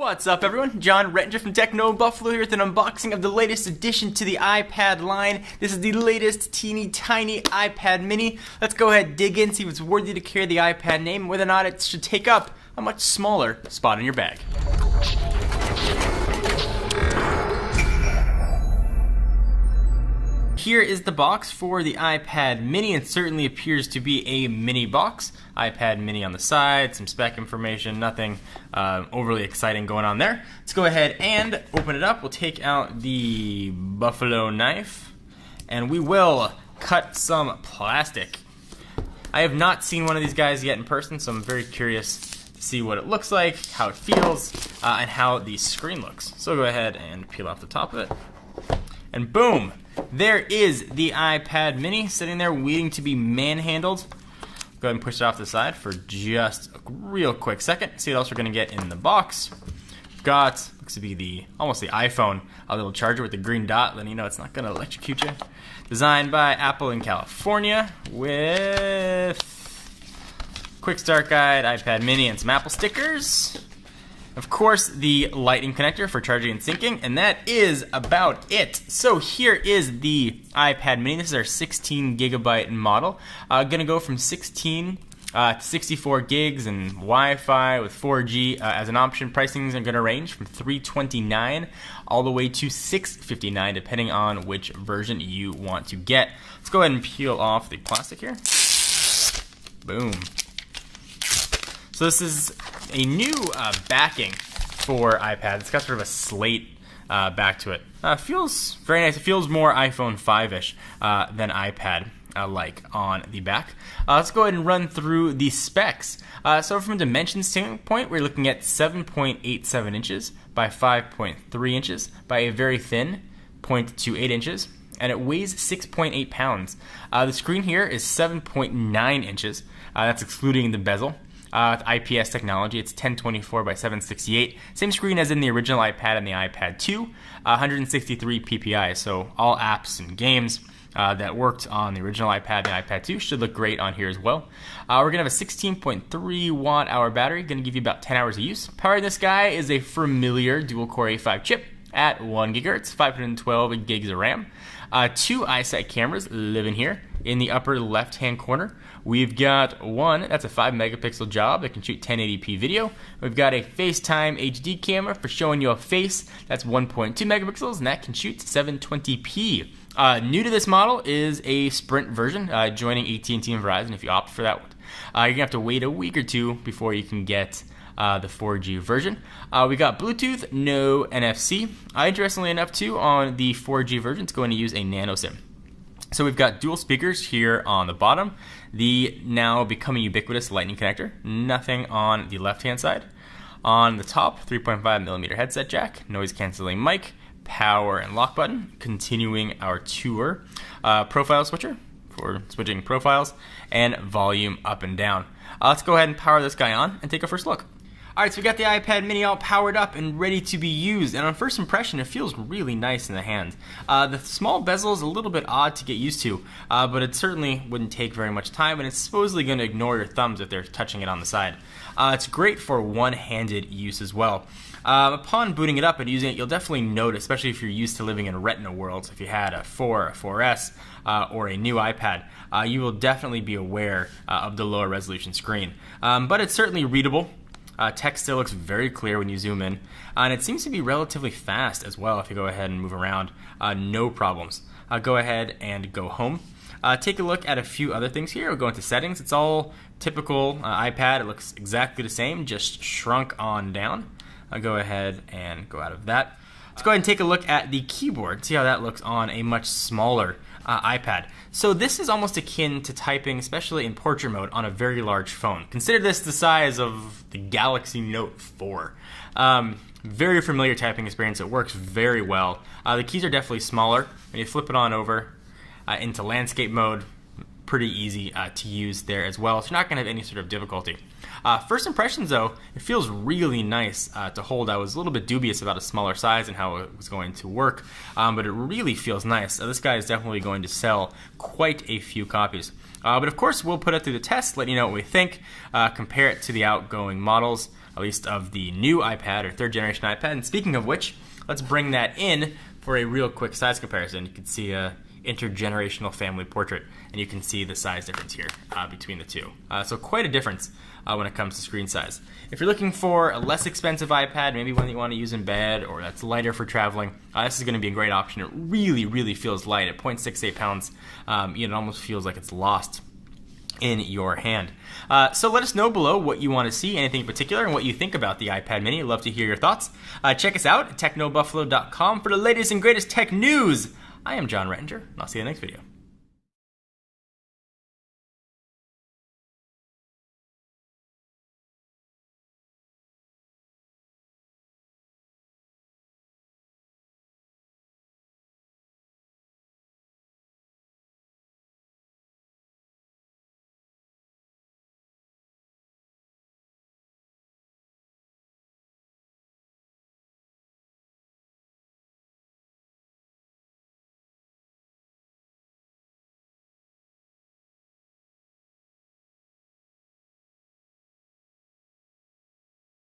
What's up everyone, John Rettinger from Techno Buffalo here with an unboxing of the latest addition to the iPad line. This is the latest teeny tiny iPad mini. Let's go ahead, dig in, see if it's worthy to carry the iPad name, whether or not it should take up a much smaller spot in your bag. Here is the box for the iPad mini. It certainly appears to be a mini box. iPad mini on the side, some spec information, nothing overly exciting going on there. Let's go ahead and open it up. We'll take out the buffalo knife and we will cut some plastic. I have not seen one of these guys yet in person, so I'm very curious to see what it looks like, how it feels, and how the screen looks. So go ahead and peel off the top of it. And boom! There is the iPad mini sitting there waiting to be manhandled. Go ahead and push it off to the side for just a real quick second. See what else we're going to get in the box. We've got, looks to be almost the iPhone, a little charger with the green dot, letting you know it's not going to electrocute you. Designed by Apple in California with quick start guide, iPad mini, and some Apple stickers. Of course, the lightning connector for charging and syncing, and that is about it. So here is the iPad mini. This is our 16 gigabyte model. Gonna go from 16 to 64 gigs and Wi-Fi with 4G as an option. Pricings are gonna range from $329 all the way to $659, depending on which version you want to get. Let's go ahead and peel off the plastic here. Boom. So this is a new backing for iPad. It's got sort of a slate back to it. Feels very nice. It feels more iPhone 5-ish than iPad like on the back. Let's go ahead and run through the specs. So from a dimensions standpoint, we're looking at 7.87 inches by 5.3 inches by a very thin 0.28 inches. And it weighs 6.8 pounds. The screen here is 7.9 inches. That's excluding the bezel. With IPS technology, it's 1024 by 768. Same screen as in the original iPad and the iPad 2. 163 ppi, so all apps and games that worked on the original iPad and the iPad 2 should look great on here as well. We're going to have a 16.3 watt hour battery, going to give you about 10 hours of use. Powering this guy is a familiar dual-core A5 chip at 1 GHz, 512 gigs of RAM. Two iSight cameras live in here. In the upper left-hand corner, we've got one that's a 5 megapixel job that can shoot 1080p video. We've got a FaceTime HD camera for showing you a face that's 1.2 megapixels, and that can shoot 720p. New to this model is a Sprint version, joining AT&T and Verizon if you opt for that one. You're going to have to wait a week or two before you can get the 4G version. We got Bluetooth, no NFC. Interestingly enough too, on the 4G version, it's going to use a nano SIM. So we've got dual speakers here on the bottom, the now becoming ubiquitous lightning connector, nothing on the left-hand side. On the top, 3.5mm headset jack, noise canceling mic, power and lock button, continuing our tour, profile switcher for switching profiles, and volume up and down. Let's go ahead and power this guy on and take a first look. Alright, so we got the iPad mini all powered up and ready to be used, and on first impression it feels really nice in the hand. The small bezel is a little bit odd to get used to, but it certainly wouldn't take very much time, and it's supposedly going to ignore your thumbs if they're touching it on the side. It's great for one-handed use as well. Upon booting it up and using it, you'll definitely note, especially if you're used to living in Retina worlds, if you had a 4, a 4S, or a new iPad, you will definitely be aware of the lower resolution screen. But it's certainly readable. Text still looks very clear when you zoom in, and it seems to be relatively fast as well if you go ahead and move around. No problems. Go ahead and go home. Take a look at a few other things here. We'll go into settings. It's all typical iPad. It looks exactly the same, just shrunk on down. I'll go ahead and go out of that. Let's go ahead and take a look at the keyboard. See how that looks on a much smaller iPad. So this is almost akin to typing, especially in portrait mode, on a very large phone. Consider this the size of the Galaxy Note 4. Very familiar typing experience. It works very well. The keys are definitely smaller. When you flip it on over into landscape mode, pretty easy to use there as well. So you're not going to have any sort of difficulty. First impressions though, it feels really nice to hold. I was a little bit dubious about a smaller size and how it was going to work, but it really feels nice. This guy is definitely going to sell quite a few copies. But of course we'll put it through the test, let you know what we think, compare it to the outgoing models. at least of the new iPad or third generation iPad. And speaking of which, let's bring that in for a real quick size comparison. You can see a intergenerational family portrait, and you can see the size difference here between the two. So quite a difference when it comes to screen size. If you're looking for a less expensive iPad, maybe one that you want to use in bed or that's lighter for traveling, this is going to be a great option. It really, really feels light at 0.68 pounds. It almost feels like it's lost in your hand. So let us know below what you want to see, anything in particular, and what you think about the iPad mini. I'd love to hear your thoughts. Check us out at technobuffalo.com for the latest and greatest tech news. I am John Rettinger, and I'll see you in the next video.